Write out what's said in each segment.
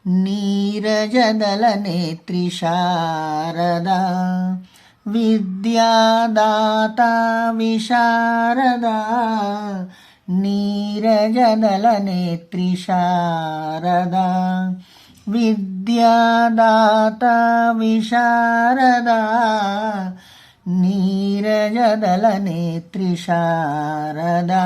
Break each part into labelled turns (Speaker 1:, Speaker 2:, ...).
Speaker 1: नीरजदलनेत्री Sharada विद्यादाता विशारदा नीरजदलनेत्री Sharada विद्यादाता विशारदा नीरजदलनेत्री Sharada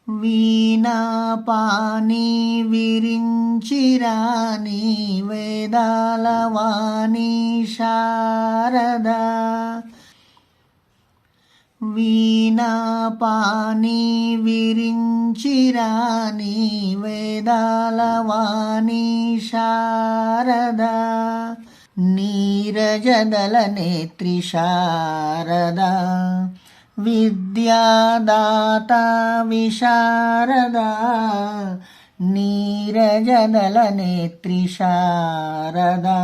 Speaker 1: Veenapani విరించిరాని వేదాలవాణి Sharada Veenapani విరించిరాని వేదాలవాణి Sharada నీరజదలనేత్రి Sharada విద్యాదాతా విశారదా నీరజదలనేత్రి Sharada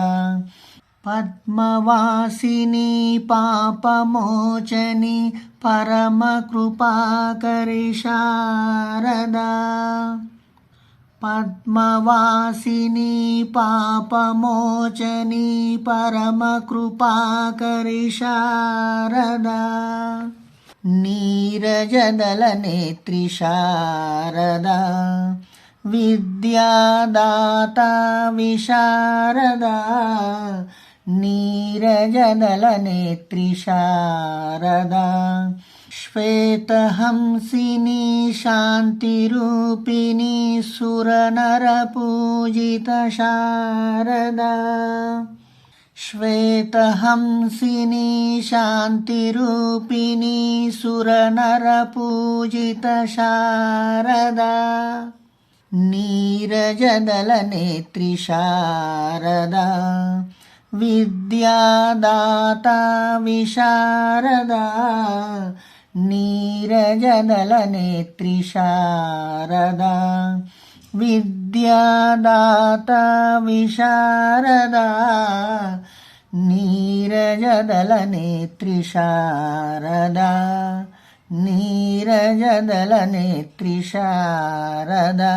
Speaker 1: పద్మవాసిని Papamochani పరమకృపాకరి Sharada పద్మవాసిని Papamochani పరమకృపాకరి Sharada नीरजदलनेत्री Sharada विद्यादाता विशारदा नीरजदलनेत्री Sharada श्वेतहंसिनी शान्तिरूपिणी सुरनरपूजित Sharada श्वेतहंसिनी शान्तिरूपिणी सुरनरपूजित Sharada नीरजदलनेत्री Sharada विद्यादाता विशारदा नीरजदलनेत्री Sharada विद्यादाता विशारदा नीरजदलनेत्री Sharada नीरजदलनेत्री Sharada.